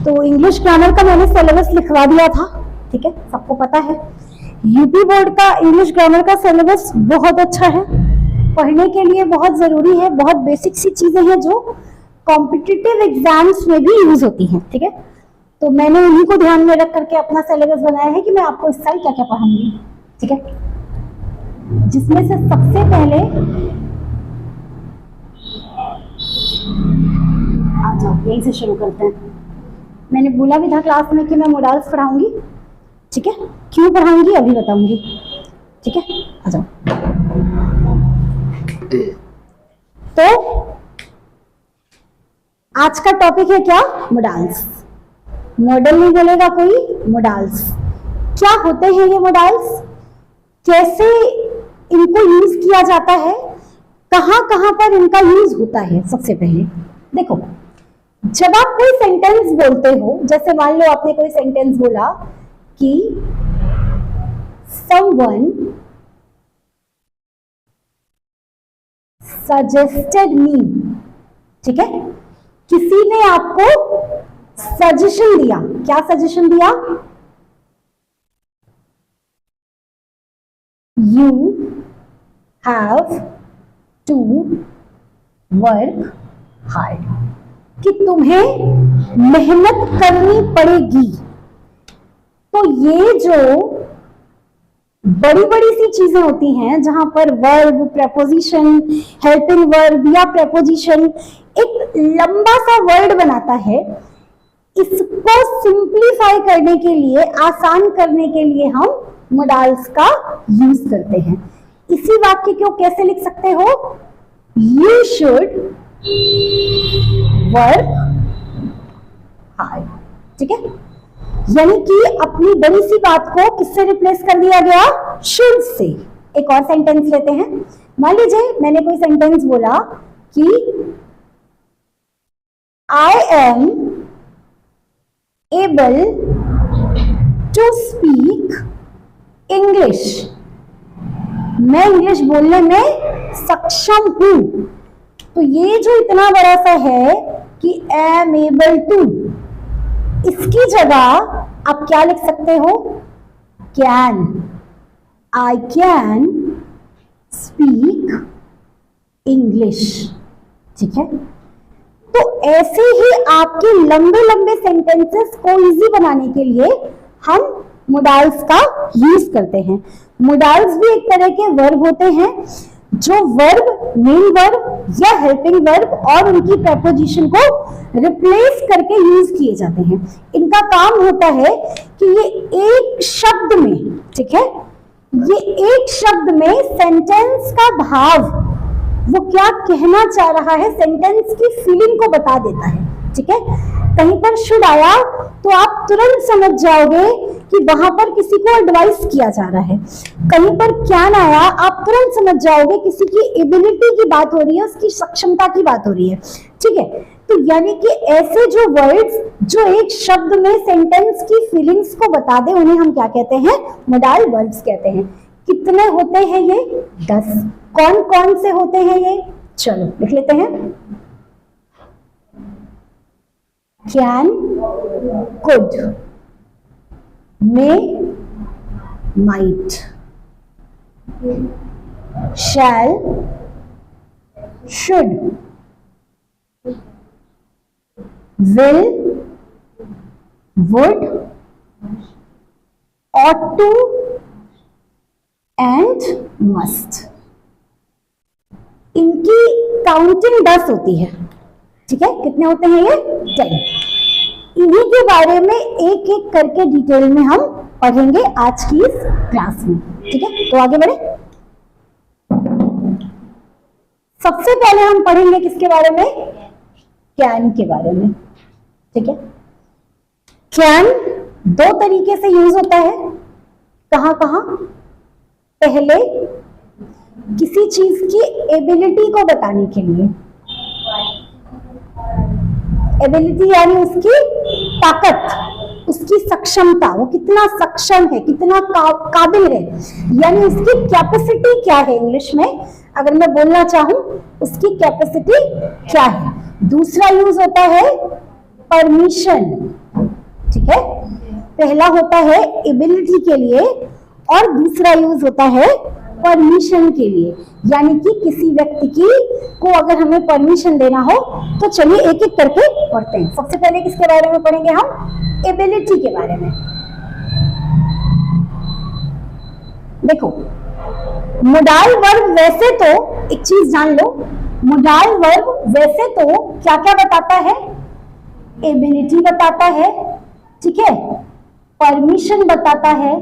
तो English grammar का मैंने सिलेबस लिखवा दिया था, ठीक है, सबको पता है। यूपी बोर्ड का इंग्लिश ग्रामर का सिलेबस बहुत अच्छा है, पढ़ने के लिए बहुत जरूरी है, बहुत बेसिक सी चीजें हैं जो कॉम्पिटिटिव एग्जाम्स में भी यूज होती हैं, ठीक है। तो मैंने उन्हीं को ध्यान में रख करके अपना सिलेबस बनाया है कि मैं आपको इस साल क्या क्या पढ़ाऊंगी, ठीक है। जिसमें से सबसे पहले आ जाओ, यहीं से शुरू करते हैं। मैंने बोला भी था क्लास में कि मैं मोडाल्स पढ़ाऊंगी, ठीक है, क्यों पढ़ाऊंगी अभी बताऊंगी, ठीक है। आ जाओ। तो आज का टॉपिक है क्या? मोडाल्स। मॉडल नहीं बोलेगा कोई, मोडाल्स। क्या होते हैं ये मोडाल्स, कैसे इनको यूज किया जाता है, कहां कहां पर इनका यूज होता है। सबसे पहले देखो, जब आप कोई सेंटेंस बोलते हो, जैसे मान लो आपने कोई सेंटेंस बोला कि someone suggested me, ठीक है, किसी ने आपको सजेशन दिया। क्या सजेशन दिया? You have to work hard, कि तुम्हें मेहनत करनी पड़ेगी। तो ये जो बड़ी बड़ी सी चीजें होती हैं जहां पर वर्ब, प्रेपोजिशन, हेल्पिंग वर्ब या प्रेपोजिशन एक लंबा सा वर्ड बनाता है, इसको सिंप्लीफाई करने के लिए, आसान करने के लिए हम मोडाल्स का यूज करते हैं। इसी वाक्य को कैसे लिख सकते हो? यू शुड वर्क हार्ड, ठीक है। यानी कि अपनी बड़ी सी बात को किससे रिप्लेस कर दिया गया? Should say. एक और सेंटेंस लेते हैं। मान लीजिए मैंने कोई सेंटेंस बोला कि I am able to speak English, मैं इंग्लिश बोलने में सक्षम हूं। तो ये जो इतना बड़ा सा है कि एम एबल टू, इसकी जगह आप क्या लिख सकते हो? Can, I can speak English, ठीक है। तो ऐसे ही आपके लंबे लंबे सेंटेंसेस को इजी बनाने के लिए हम मोडाल्स का यूज करते हैं। मोडाल्स भी एक तरह के वर्ब होते हैं जो वर्ब, मेन वर्ब या हेल्पिंग वर्ब और उनकी प्रेपोजिशन को रिप्लेस करके यूज किए जाते हैं। इनका काम होता है कि ये एक शब्द में, ठीक है, ये एक शब्द में सेंटेंस का भाव, वो क्या कहना चाह रहा है, सेंटेंस की फीलिंग को बता देता है, ठीक है। कहीं पर शुड आया तो आप तुरंत समझ जाओगे कि वहां पर किसी को एडवाइस किया जा रहा है। कहीं पर कैन आया, आप तुरंत समझ जाओगे किसी की एबिलिटी की बात हो रही है, उसकी सक्षमता की बात हो रही है, ठीक है। तो यानी कि ऐसे जो वर्ड्स जो एक शब्द में सेंटेंस की फीलिंग्स को बता दे, उन्हें हम क्या कहते हैं? मोडाल वर्ब्स कहते हैं। कितने होते हैं ये? 10। कौन कौन से होते हैं ये? चलो लिख लेते हैं। Can, could, may, might, shall, should, will, would, ought to and must। इनकी काउंटिंग 10 होती है, ठीक है। कितने होते हैं ये? 10। इन्हीं के बारे में एक एक करके डिटेल में हम पढ़ेंगे आज की इस क्लास में, ठीक है। तो आगे बढ़े। सबसे पहले हम पढ़ेंगे किसके बारे में? कैन के बारे में, ठीक है। कैन 2 तरीके से यूज होता है। कहां कहां? पहले किसी चीज की एबिलिटी को बताने के लिए, एबिलिटी यानी उसकी ताकत, उसकी सक्षमता, वो कितना सक्षम है, कितना काबिल है, यानी उसकी कैपेसिटी क्या है। इंग्लिश में अगर मैं बोलना चाहूं उसकी कैपेसिटी क्या है। दूसरा यूज होता है परमिशन, ठीक है, पहला होता है एबिलिटी के लिए और दूसरा यूज होता है परमिशन के लिए। यानी कि किसी व्यक्ति की को अगर हमें परमिशन देना हो तो चलिए एक एक करके पढ़ते हैं। सबसे पहले किसके बारे में पढ़ेंगे हम? एबिलिटी के बारे में। देखो, मोडाल वर्ब वैसे तो एक चीज जान लो, मोडाल वर्ब वैसे तो क्या क्या बताता है? एबिलिटी बताता है, ठीक है, परमिशन बताता है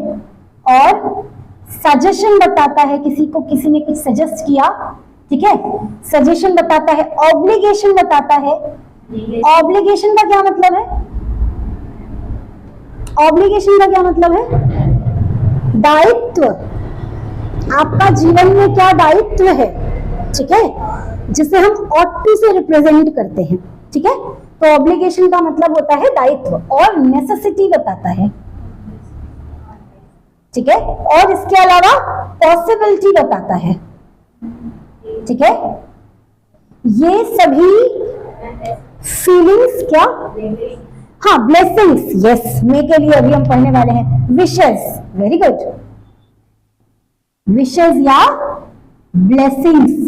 और सजेशन बताता है। किसी ने कुछ सजेस्ट किया, ठीक है, सजेशन बताता है। ऑब्लिगेशन बताता है। ऑब्लिगेशन का क्या मतलब है? ऑब्लिगेशन का क्या मतलब है? दायित्व। आपका जीवन में क्या दायित्व है, ठीक है, जिसे हम ought to से रिप्रेजेंट करते हैं, ठीक है। तो ऑब्लिगेशन का मतलब होता है दायित्व। और नेसेसिटी बताता है, ठीक है, और इसके अलावा पॉसिबिलिटी बताता है, ठीक है। ये सभी फीलिंग्स क्या? हाँ, ब्लेसिंग्स, यस, मे के लिए अभी हम पढ़ने वाले हैं। विशेस, वेरी गुड, विशेस या ब्लेसिंग्स,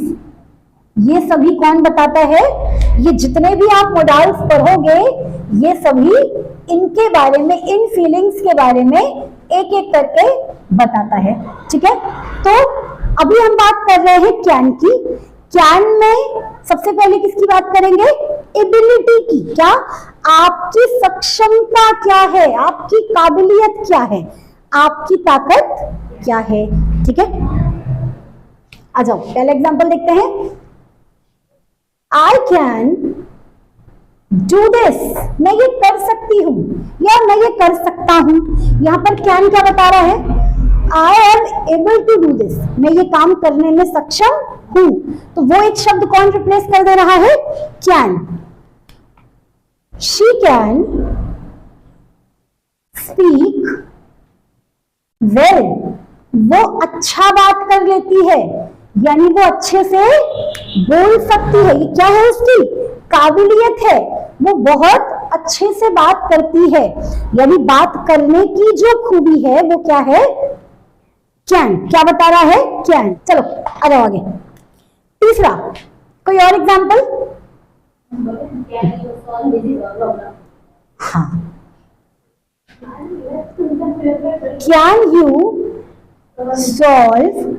ये सभी कौन बताता है? ये जितने भी आप मोडाल्स पढ़ोगे ये सभी इनके बारे में, इन फीलिंग्स के बारे में एक एक करके बताता है, ठीक है। तो अभी हम बात कर रहे हैं कैन की। कैन में सबसे पहले किसकी बात करेंगे? एबिलिटी की। क्या? आपकी सक्षमता क्या है, आपकी काबिलियत क्या है, आपकी ताकत क्या है, ठीक है। आ जाओ, पहला एग्जांपल देखते हैं। आई कैन डू दिस, मैं ये कर सकती हूं या मैं ये कर सकता हूं। यहां पर कैन क्या बता रहा है? I am able to do this, मैं ये काम करने में सक्षम हूं। तो वो एक शब्द कौन रिप्लेस कर दे रहा है? Can. She can speak well, वो अच्छा बात कर लेती है, यानी वो अच्छे से बोल सकती है। ये क्या है? उसकी काबिलियत है, वो बहुत अच्छे से बात करती है, यानी बात करने की जो खूबी है वो क्या है? कैन। क्या बता रहा है? कैन। चलो आ जाओ आगे। तीसरा, कोई और एग्जांपल? हाँ, can you solve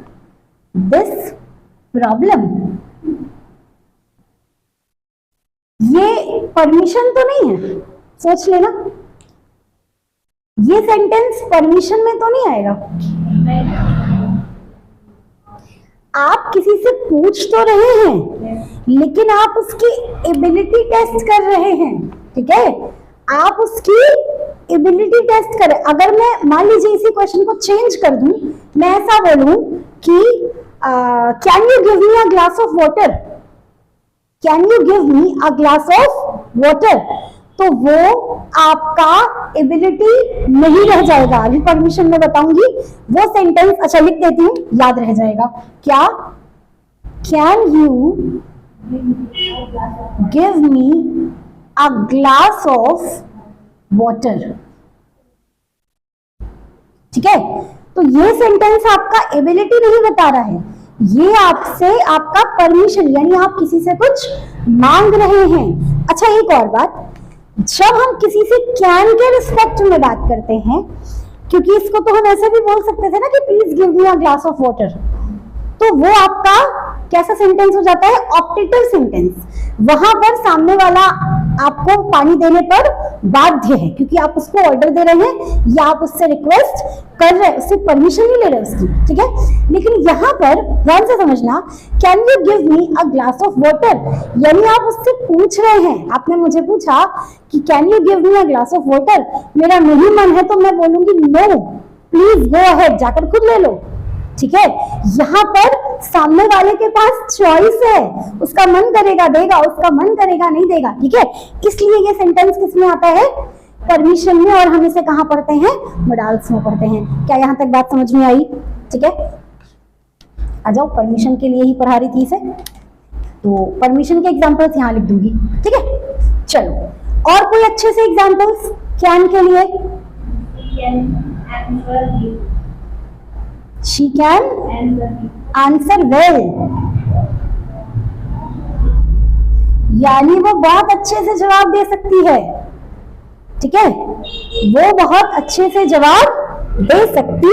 this problem. ये परमिशन तो नहीं है, सोच लेना, ये सेंटेंस परमिशन में तो नहीं आएगा। आप किसी से पूछ तो रहे हैं लेकिन आप उसकी एबिलिटी टेस्ट कर रहे हैं, ठीक है, आप उसकी एबिलिटी टेस्ट करें। अगर मैं मान लीजिए इसी क्वेश्चन को चेंज कर दूं, मैं ऐसा बोलूं कि can you give me a glass of water, can you give me a glass of water, तो वो आपका एबिलिटी नहीं रह जाएगा। अभी परमिशन में बताऊंगी वो सेंटेंस। अच्छा लिख देती हूँ, याद रह जाएगा। क्या? Can you give me a glass of water, ठीक है। तो ये सेंटेंस आपका एबिलिटी नहीं बता रहा है, ये आपसे आपका परमिशन, यानी आप किसी से कुछ मांग रहे हैं। अच्छा एक और बात, जब हम किसी से कैन के रिस्पेक्ट में बात करते हैं, क्योंकि इसको तो हम ऐसे भी बोल सकते थे ना कि please give me a glass of water, तो वो आपका कैसा सेंटेंस हो जाता है? Optative sentence. वहां पर सामने वाला आपको पानी देने पर बाध्य है, क्योंकि आप उसको ऑर्डर दे रहे हैं या आप उससे रिक्वेस्ट कर रहे हैं, उससे परमिशन नहीं ले रहे उसकी, ठीक है। लेकिन यहाँ पर ध्यान से समझना, can you give me a glass of water, यानी आप उससे पूछ रहे हैं। आपने मुझे पूछा कि can you give me a glass of water, मेरा नहीं मन है तो मैं बोलूंगी नो, प्लीज गो अहेड, जाकर खुद ले लो, ठीक है। यहाँ पर सामने वाले के पास चॉइस है, उसका मन करेगा देगा, उसका मन करेगा नहीं देगा, ठीक है। इसलिए ये सेंटेंस किसमें आता है? परमिशन में। और हम इसे कहाँ पढ़ते हैं? मोडाल्स में पढ़ते हैं। क्या यहाँ तक बात समझ में आई? ठीक है, आ जाओ, परमिशन के लिए ही पढ़ा रही थी इसे, तो परमिशन के एग्जांपल्स यहाँ लिख दूंगी, ठीक है। चलो, और कोई अच्छे से एग्जांपल्स कैन के लिए? शी कैन आंसर वेल, यानी वो बहुत अच्छे से जवाब दे सकती है। ठीक है, वो बहुत अच्छे से जवाब दे सकती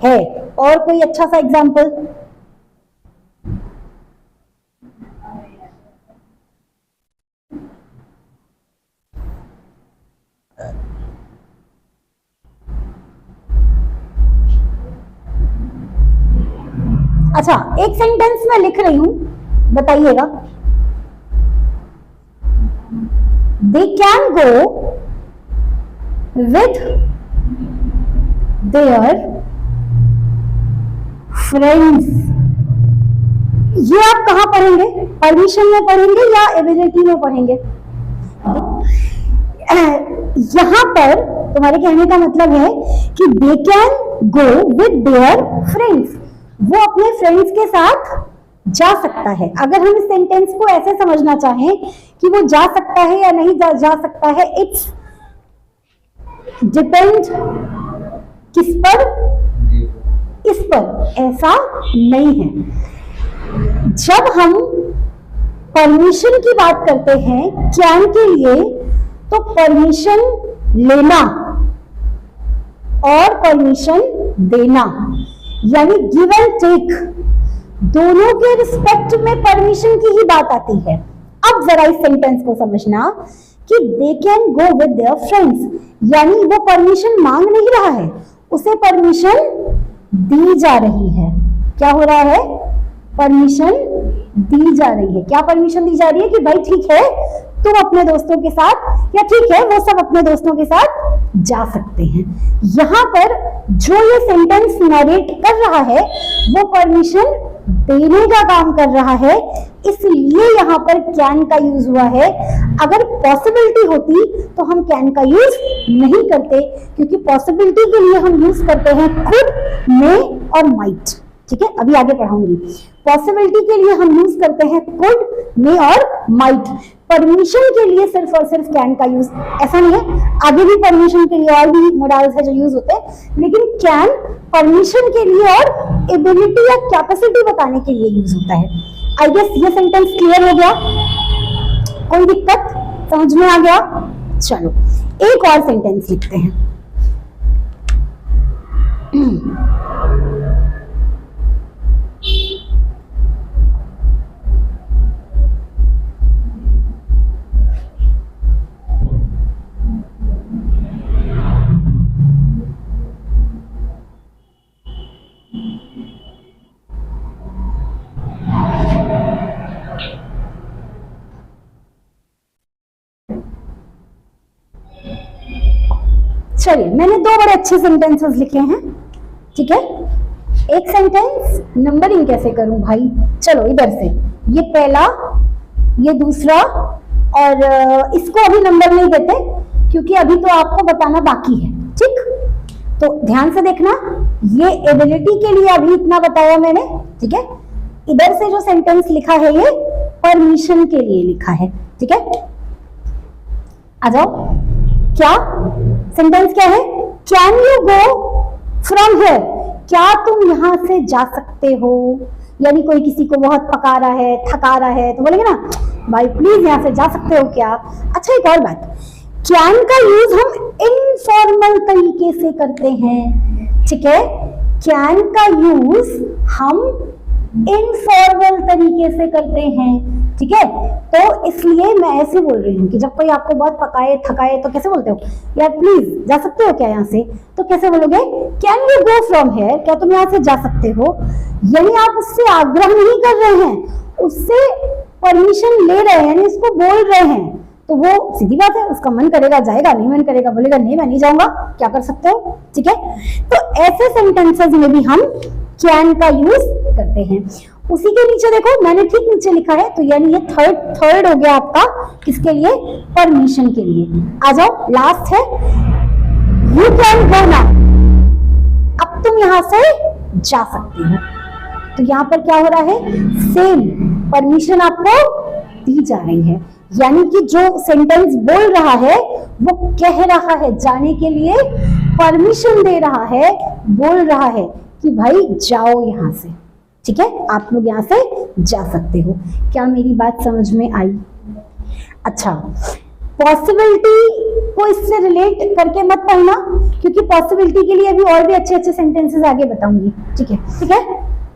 है। और कोई अच्छा सा एग्जांपल? अच्छा, एक सेंटेंस में लिख रही हूं, बताइएगा। They can go with their friends. ये आप कहां पढ़ेंगे? परमिशन में पढ़ेंगे या एबिलिटी में पढ़ेंगे? यहां पर तुम्हारे कहने का मतलब है कि they can go with their friends, वो अपने फ्रेंड्स के साथ जा सकता है। अगर हम इस सेंटेंस को ऐसे समझना चाहें कि वो जा सकता है या नहीं जा सकता है, इट्स डिपेंड किस पर? इस पर, ऐसा नहीं है। जब हम परमिशन की बात करते हैं कैन के लिए, तो परमिशन लेना और परमिशन देना, यानी गिव एंड टेक, दोनों के रिस्पेक्ट में परमिशन की ही बात आती है। अब जरा इस सेंटेंस को समझना कि they can go with their friends, यानी वो परमिशन मांग नहीं रहा है, उसे परमिशन दी जा रही है। क्या हो रहा है? परमिशन दी जा रही है। क्या परमिशन दी जा रही है? कि भाई ठीक है, तुम अपने दोस्तों के साथ, या ठीक है वो सब अपने दोस्तों के साथ जा सकते हैं। यहां पर जो ये सेंटेंस नरेट कर रहा है वो परमिशन देने का काम कर रहा है, इसलिए यहां पर कैन का यूज हुआ है। अगर पॉसिबिलिटी होती तो हम कैन का यूज नहीं करते, क्योंकि पॉसिबिलिटी के लिए हम यूज करते हैं कुड, मे और माइट। ठीक है, अभी आगे पढ़ाऊंगी। पॉसिबिलिटी के लिए हम यूज करते हैं कुड, मे और माइट। परमिशन के लिए सिर्फ और सिर्फ कैन का यूज ऐसा नहीं है, आगे भी परमिशन के लिए और भी मोडाल्स है जो यूज होते हैं, लेकिन कैन परमिशन के लिए और एबिलिटी या कैपेसिटी बताने के लिए यूज होता है। आई गेस ये सेंटेंस क्लियर हो गया? कोई दिक्कत? समझ में आ गया? चलो एक और सेंटेंस लिखते हैं। चलिए, मैंने दो बड़े अच्छे सेंटेंसेस लिखे हैं। ठीक है, एक सेंटेंस नंबरिंग कैसे करूं भाई? चलो इधर से, ये पहला, ये दूसरा, और इसको अभी नंबर नहीं देते क्योंकि अभी तो आपको बताना बाकी है। ठीक, तो ध्यान से देखना, ये एबिलिटी के लिए अभी इतना बताया मैंने। ठीक है, इधर से जो सेंटेंस लिखा है ये परमिशन के लिए लिखा है। ठीक है, आ जाओ। क्या सेंटेंस क्या है? Can you go from here, क्या तुम यहां से जा सकते हो? यानी कोई किसी को बहुत पका रहा है, थका रहा है, तो बोलेंगे ना भाई प्लीज यहां से जा सकते हो क्या? अच्छा, एक और बात, कैन का यूज हम इनफॉर्मल तरीके से करते हैं। ठीक है, कैन का यूज हम इनफॉर्मल तरीके से करते हैं। ठीक है, तो इसलिए मैं ऐसे बोल रही हूँ कि जब कोई आपको बहुत पकाए थकाए तो कैसे बोलते हो? यार प्लीज जा सकते हो क्या यहाँ से? तो कैसे बोलोगे? Can you go from here, क्या तुम यहाँ से जा सकते हो? यानी आप उससे आग्रह नहीं कर रहे हैं, उससे परमिशन ले रहे हैं, यानी इसको बोल रहे हैं। तो वो सीधी बात है, उसका मन करेगा जाएगा, नहीं मन करेगा बोलेगा नहीं मैं नहीं जाऊंगा, क्या कर सकते हो? ठीक है, तो ऐसे सेंटेंसेस में भी हम कैन का यूज करते हैं। उसी के नीचे देखो, मैंने ठीक नीचे लिखा है, तो यानी ये थर्ड हो गया आपका, किसके लिए? परमिशन के लिए। आ जाओ, लास्ट है, यू कैन गो नाउ, अब तुम यहां से जा सकते हो। तो यहां पर क्या हो रहा है? सेम परमिशन आपको दी जा रही है। यानी कि जो सेंटेंस बोल रहा है वो कह रहा है, जाने के लिए परमिशन दे रहा है, बोल रहा है कि भाई जाओ यहां से, ठीक है, आप लोग यहां से जा सकते हो। क्या मेरी बात समझ में आई? अच्छा, पॉसिबिलिटी को इससे रिलेट करके मत पढ़ना, क्योंकि पॉसिबिलिटी के लिए अभी और भी अच्छे अच्छे सेंटेंसेस आगे बताऊंगी, ठीक है, ठीक है,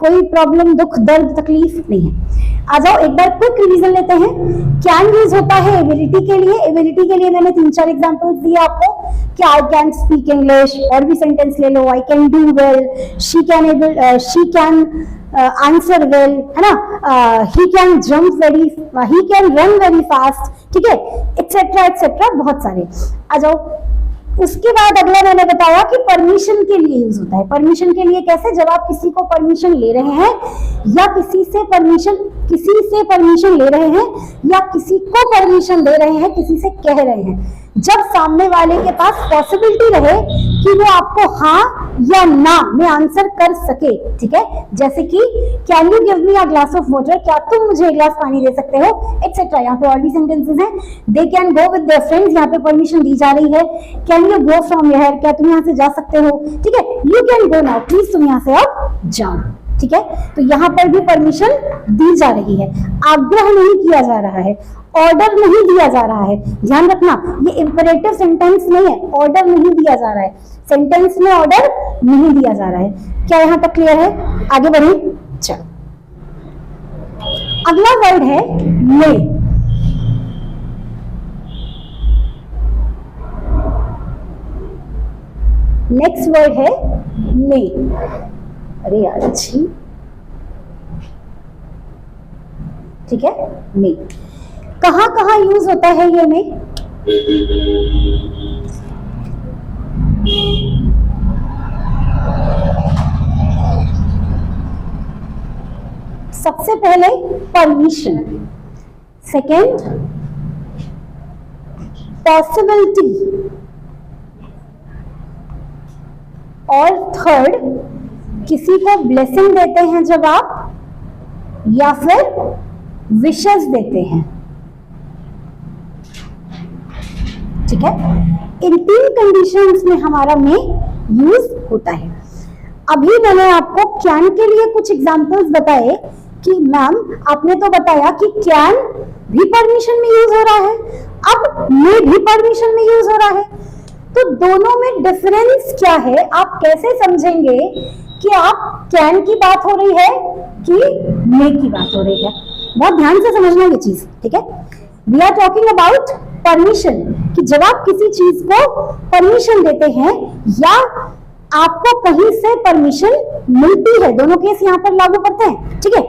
कोई प्रॉब्लम, दुख, दर्द, तकलीफ नहीं है। आ जाओ एक बार क्विक रिवीजन लेते हैं। कैन यूज होता है एबिलिटी के लिए। एबिलिटी के लिए मैंने 3-4 एग्जांपल्स दिए आपको कि आई कैन स्पीक इंग्लिश, और भी सेंटेंस ले लो, I can do well, she can answer well, है ना, he can jump very, he can run very fast, ठीक है, एक्सेट्रा एक्सेट्रा, बहुत सारे। आ जाओ, उसके बाद अगला मैंने बताया कि परमिशन के लिए यूज होता है। परमिशन के लिए कैसे? जब आप किसी को परमिशन ले रहे हैं या किसी से परमिशन ले रहे हैं या किसी को परमिशन दे रहे हैं, किसी से कह रहे हैं, जब सामने वाले के पास पॉसिबिलिटी रहे कि वो आपको हाँ या ना में आंसर कर सके, ठीक है, जैसे कि can you give me a glass of water, क्या तुम मुझे एक गिलास पानी दे सकते हो, एक्सेट्रा। यहाँ पे और भी सेंटेंसेस हैं। They can go with their friends, यहाँ पे परमिशन दी जा रही है। Can you go from here, क्या तुम यहाँ से जा सकते हो, ठीक है, you can go now, please तुम यहाँ से अब जाओ, ठीक है। तो यहाँ पर भी परमिशन दी जा रही है, आग्रह नहीं किया जा रहा है, ऑर्डर नहीं दिया जा रहा है। ध्यान रखना, ये इंपरेटिव सेंटेंस नहीं है, ऑर्डर नहीं दिया जा रहा है, सेंटेंस में ऑर्डर नहीं दिया जा रहा है। क्या यहां तक क्लियर है? आगे बढ़े, चलो। अगला वर्ड है मे। नेक्स्ट वर्ड है मे। अरे यार, अच्छी, ठीक है, मे। कहां कहां यूज होता है ये मे? सबसे पहले परमिशन, सेकंड पॉसिबिलिटी, और थर्ड किसी को ब्लेसिंग देते हैं जब आप, या फिर विशेस देते हैं, ठीक है। इन 3 कंडीशंस में हमारा मे यूज होता है। अभी मैंने आपको कैन के लिए कुछ एग्जांपल्स बताए कि मैम आपने तो बताया कि कैन भी परमिशन में यूज हो रहा है, अब मे भी परमिशन में यूज हो रहा है, तो दोनों में डिफरेंस क्या है? आप कैसे समझेंगे कि आप कैन की बात हो रही है कि मे की बात हो रही है? बहुत ध्यान से समझना ये चीज, ठीक है। We are talking about permission, कि जब आप किसी चीज को परमिशन देते हैं या आपको कहीं से परमिशन मिलती है, दोनों केस यहाँ पर लागू करते हैं, ठीक है।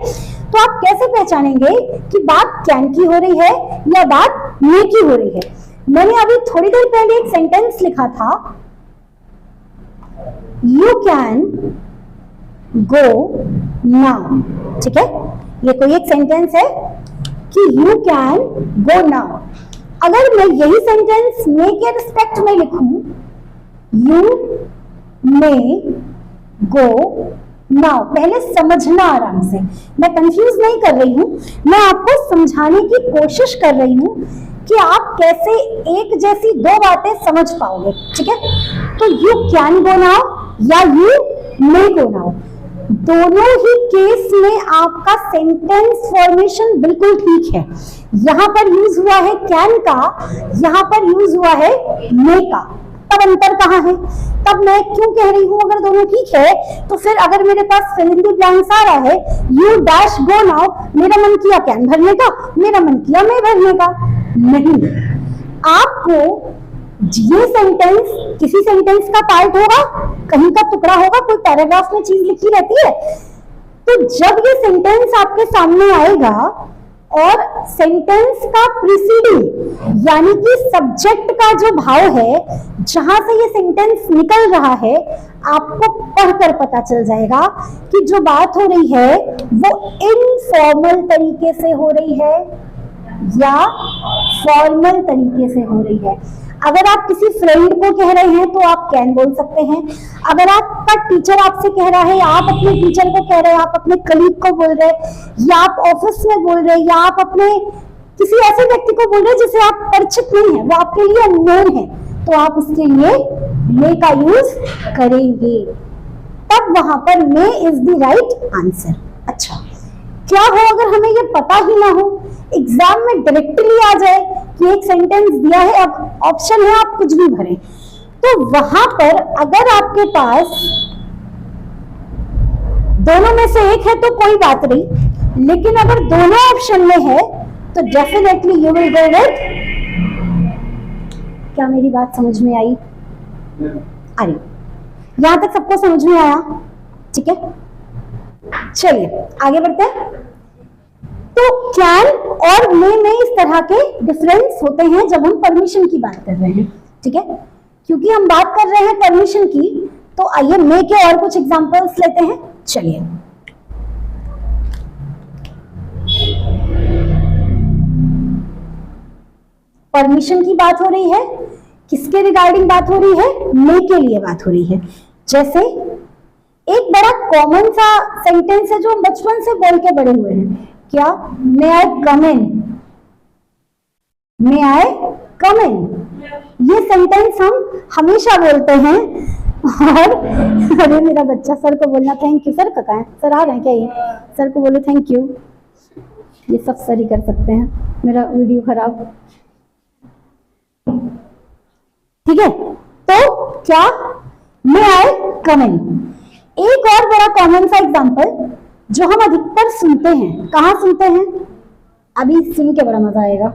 तो आप कैसे पहचानेंगे कि बात कैन की हो रही है या बात मे की हो रही है? मैंने अभी थोड़ी देर पहले एक सेंटेंस लिखा था, यू कैन गो नाउ, ठीक है, ये कोई एक सेंटेंस है कि यू कैन गो नाउ। अगर मैं यही सेंटेंस मे के रिस्पेक्ट में लिखूं, यू मे गो नाउ, पहले समझना आराम से, मैं कंफ्यूज नहीं कर रही हूं, मैं आपको समझाने की कोशिश कर रही हूं कि आप कैसे एक जैसी 2 बातें समझ पाओगे, ठीक है। तो यू कैन गो नाउ या यू मे गो नाउ, दोनों ही केस में आपका सेंटेंस फॉर्मेशन बिल्कुल ठीक है। यहां पर यूज हुआ है कैन का, यहां पर यूज हुआ है मे का, तब अंतर कहां है? तब मैं क्यों कह रही हूं अगर दोनों ठीक है, तो फिर अगर मेरे पास फिल इन द ब्लैंक्स आ रहा है, यू डैश गो नाउ, मेरा मन किया कैन भरने का, मेरा मन किया मे भरने का, नहीं। आपको ये सेंटेंस किसी सेंटेंस का पार्ट होगा, कहीं का टुकड़ा होगा, कोई पैराग्राफ में चीज लिखी रहती है, तो जब ये सेंटेंस आपके सामने आएगा और सेंटेंस का प्रीसीडिंग यानी कि सब्जेक्ट का जो भाव है, जहां से ये सेंटेंस निकल रहा है, आपको पढ़कर पता चल जाएगा कि जो बात हो रही है वो इनफॉर्मल तरीके से हो रही है या फॉर्मल तरीके से हो रही है। अगर आप किसी फ्रेंड को कह रहे हैं तो आप कैन बोल सकते हैं। अगर आपका टीचर आपसे कह रहा है, आप अपने टीचर को कह रहे हैं, आप अपने कलीग को बोल रहे हैं, या आप ऑफिस में बोल रहे हैं, या आप अपने किसी ऐसे व्यक्ति को बोल रहे हैं जिसे आप परिचित नहीं है, वो आपके लिए अननोन है, तो आप उसके लिए मे का यूज करेंगे, तब वहां पर मे इज द राइट आंसर। अच्छा, क्या हो अगर हमें ये पता ही ना हो, एग्जाम में डायरेक्टली आ जाए कि एक सेंटेंस दिया है, अब ऑप्शन है आप कुछ भी भरें, तो वहां पर अगर आपके पास दोनों में से एक है तो कोई बात नहीं, लेकिन अगर दोनों ऑप्शन में है तो definitely you will go with, क्या मेरी बात समझ में आई? अरे यहां तक सबको समझ में आया? ठीक है, चलिए आगे बढ़ते हैं। तो कैन और मे में इस तरह के डिफरेंस होते हैं जब हम परमिशन की बात कर रहे हैं, ठीक है, क्योंकि हम बात कर रहे हैं परमिशन की, तो आइए मे के और कुछ एग्जांपल्स लेते हैं। चलिए, परमिशन की बात हो रही है, किसके रिगार्डिंग बात हो रही है? मे के लिए बात हो रही है। जैसे एक बड़ा कॉमन सा सेंटेंस है जो हम बचपन से बोल के बड़े हुए हैं, क्या? मे आई कम इन, मे आई कम इन। ये सेंटेंस हम हमेशा बोलते हैं, और अरे मेरा बच्चा सर को बोलना थैंक यू, सर का कहा है, सर आ रहे हैं क्या? ये सर को बोलो थैंक यू, ये सब सर ही कर सकते हैं, मेरा वीडियो खराब, ठीक है। तो क्या? मे आई कम इन। एक और बड़ा कॉमन सा एग्जांपल जो हम अधिकतर सुनते हैं, कहाँ सुनते हैं? अभी सुन के बड़ा मजा आएगा।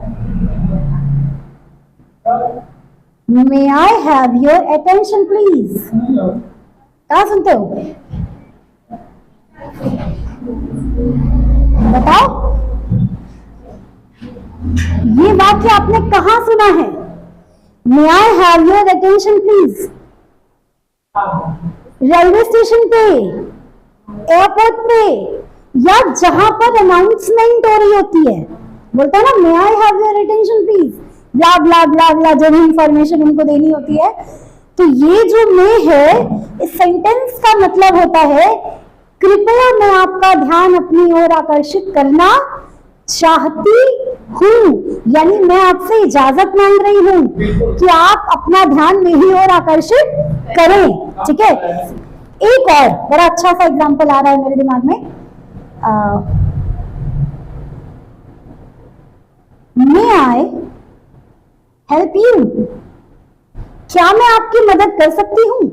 May I have your attention please, कहाँ सुनते हो? बताओ, ये वाक्य आपने कहाँ सुना है? May I have your attention please? Railway station पे, एयरपोर्ट पे, या जहां पर अनाउंसमेंट हो रही होती है, बोलता है ना may I have your attention please, blah blah blah blah, जो भी इंफॉर्मेशन उनको देनी होती है। तो ये जो मे है, इस सेंटेंस का मतलब होता है कृपया मैं आपका ध्यान अपनी ओर आकर्षित करना चाहती हूँ, यानी मैं आपसे इजाजत मांग रही हूँ कि आप अपना ध्यान मेरी ओर आकर्षित करें, ठीक है। एक और बड़ा अच्छा सा एग्जांपल आ रहा है मेरे दिमाग में, मे आई हेल्प यू, क्या मैं आपकी मदद कर सकती हूँ,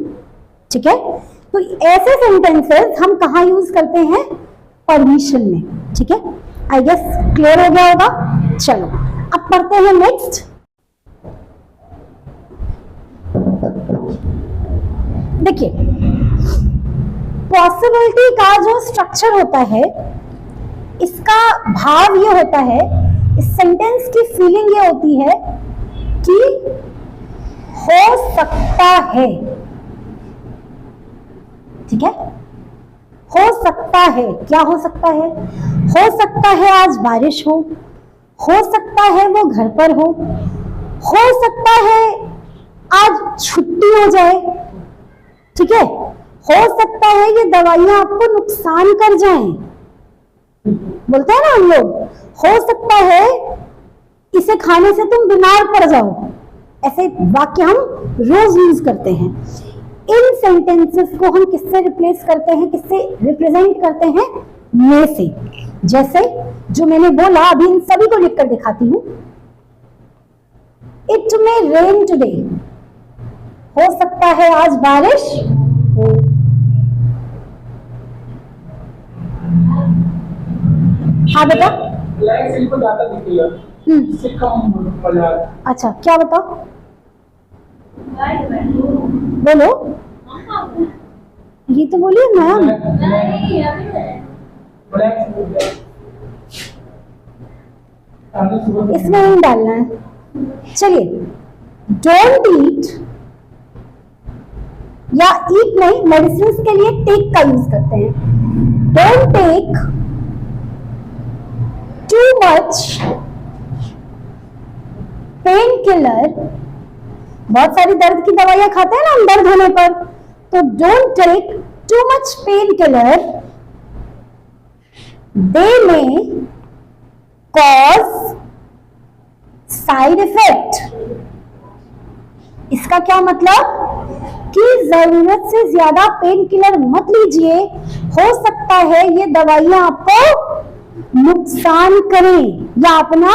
ठीक है। तो ऐसे सेंटेंसेस हम कहाँ यूज करते हैं? परमिशन में, ठीक है। आई गेस क्लियर हो गया होगा। चलो अब पढ़ते हैं नेक्स्ट। देखिए, पॉसिबिलिटी का जो स्ट्रक्चर होता है, इसका भाव ये होता है, इस सेंटेंस की फीलिंग ये होती है कि हो सकता है, ठीक है। हो सकता है, क्या हो सकता है? हो सकता है आज बारिश हो सकता है वो घर पर हो सकता है आज छुट्टी हो जाए, ठीक है। हो सकता है ये दवाइयां आपको नुकसान कर जाएं, बोलते हैं ना हम लोग, हो सकता है इसे खाने से तुम बीमार पड़ जाओ। ऐसे वाक्य हम रोज यूज करते हैं। इन सेंटेंसेस को हम किससे रिप्लेस करते हैं, किससे रिप्रेजेंट करते हैं? मे से। जैसे जो मैंने बोला, अभी इन सभी को लिखकर दिखाती हूं। इट मे रेन टुडे, हो सकता है आज बारिश हो। हाँ बेटा, अच्छा क्या बताओ, बोलो, ये तो बोलिए मैम। इसमें नहीं डालना है। चलिए, डोंट ईट, या ईट नहीं, मेडिसिन के लिए टेक का यूज करते हैं। Don't take too much pen killer, बहुत सारी दर्द की दवाइयां खाते हैं ना हम दर्द होने पर, तो don't take too much pain killer, they may cause side effect. इसका क्या मतलब कि जरूरत से ज्यादा पेन किलर मत लीजिए, हो सकता है ये दवाइयां आपको नुकसान करें या अपना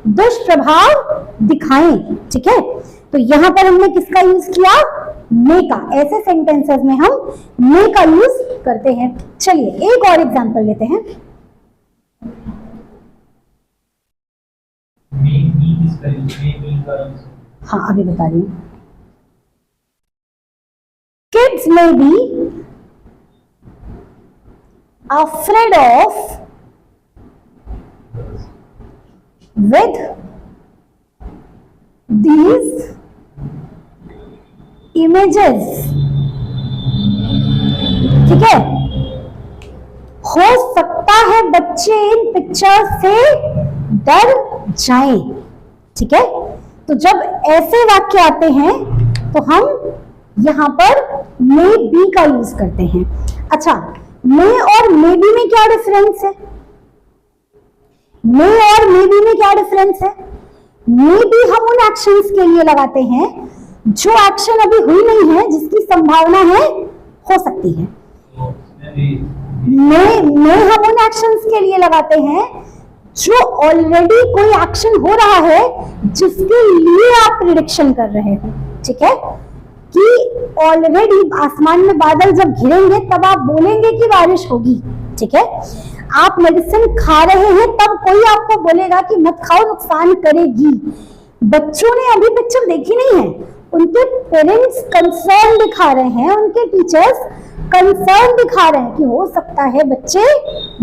दुष्प्रभाव दिखाएं। ठीक है, तो यहां पर हमने किसका यूज किया? मे का। ऐसे सेंटेंसेस में हम मे का यूज करते हैं। चलिए एक और एग्जांपल लेते हैं। हाँ, अभी बता रही हूँ। Kids may be afraid of with these images। ठीक है, हो सकता है बच्चे इन पिक्चर से डर जाएं। ठीक है, तो जब ऐसे वाक्य आते हैं तो हम यहां पर मे बी का यूज करते हैं। अच्छा, मे और मे बी में क्या डिफरेंस है? मे और मे बी में क्या डिफरेंस है? मे बी हम उन एक्शंस के लिए लगाते हैं जो एक्शन अभी हुई नहीं है, जिसकी संभावना है हो सकती है। मे हम उन एक्शंस के लिए लगाते हैं जो ऑलरेडी कोई एक्शन हो रहा है, जिसके लिए आप प्रिडिक्शन कर रहे हो। ठीक है, कि ऑलरेडी आसमान में बादल जब घिरेंगे तब आप बोलेंगे कि बारिश होगी। ठीक है, आप मेडिसिन खा रहे हैं तब कोई आपको बोलेगा कि मत खाओ, नुकसान करेगी। बच्चों ने अभी पिक्चर देखी नहीं है, उनके पेरेंट्स कंसर्न दिखा रहे हैं, उनके टीचर्स कंसर्न दिखा रहे हैं कि हो सकता है बच्चे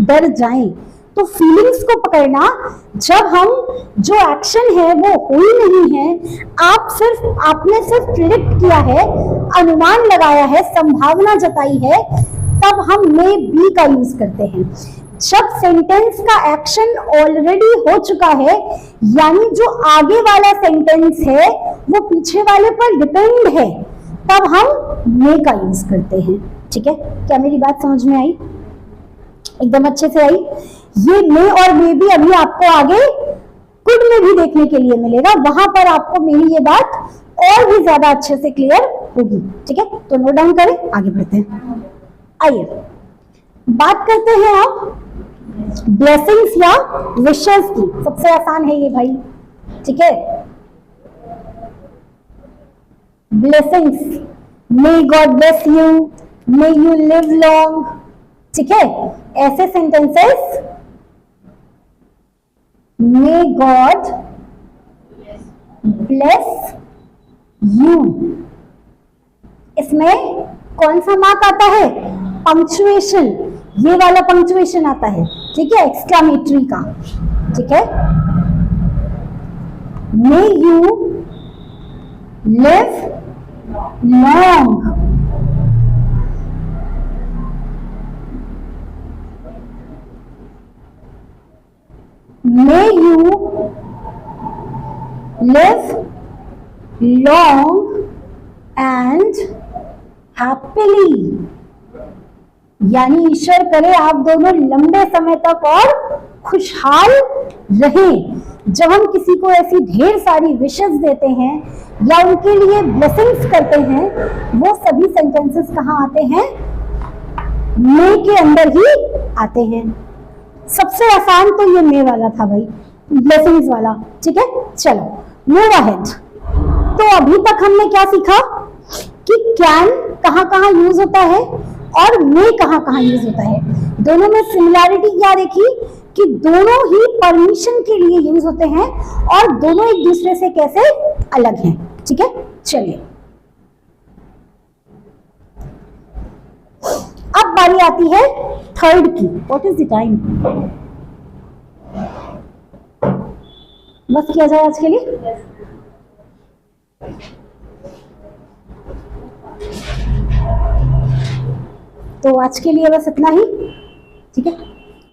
डर जाएं। तो फीलिंग्स को पकड़ना, जब हम जो एक्शन है वो हुई नहीं है, आपने सिर्फ प्रिडिक्ट किया है, अनुमान लगाया है, संभावना जताई है, तब हम मे बी का यूज करते हैं। जब सेंटेंस का एक्शन ऑलरेडी हो चुका है, यानी जो आगे वाला सेंटेंस है वो पीछे वाले पर डिपेंड है, तब हम मे का यूज करते हैं। ठीक है, क्या मेरी बात समझ में आई? एकदम अच्छे से आई। ये मे और मे भी अभी आपको आगे कुड में भी देखने के लिए मिलेगा, वहां पर आपको मेरी ये बात और भी ज्यादा अच्छे से क्लियर होगी। ठीक है, तो नोट डाउन करें, आगे बढ़ते हैं। आइए बात करते हैं अब ब्लेसिंग्स या विशेस की। सबसे आसान है ये भाई। ठीक है, blessings, may God bless you, may you live long. ठीक है, ऐसे sentences, may God bless you, इसमें कौन सा मार्क आता है? पंक्चुएशन, ये वाला पंक्चुएशन आता है। ठीक है, एक्सक्लामेटरी का। ठीक है, may you live long, may you live long and happily, यानी ईश्वर करे आप दोनों लंबे समय तक और खुशहाल रहें। जब हम किसी को ऐसी ढेर सारी विशेस देते हैं या उनके लिए ब्लेसिंग्स करते हैं, वो सभी सेंटेंसेस कहाँ आते हैं? मे के अंदर ही आते हैं। सबसे आसान तो ये मे वाला था भाई, ब्लेसिंग्स वाला। ठीक है, चलो मूव अहेड। तो अभी तक हमने क्या सीखा कि कैन कहाँ कहाँ यूज होता है और मे कहाँ कहाँ यूज होता है। दोनों में सिमिलैरिटी क्या देखी कि दोनों ही परमिशन के लिए यूज होते हैं और दोनों एक दूसरे से कैसे अलग हैं। ठीक है, चलिए अब बारी आती है थर्ड की। What is the time? बस किया जाए आज के लिए। तो आज के लिए बस इतना ही। ठीक है।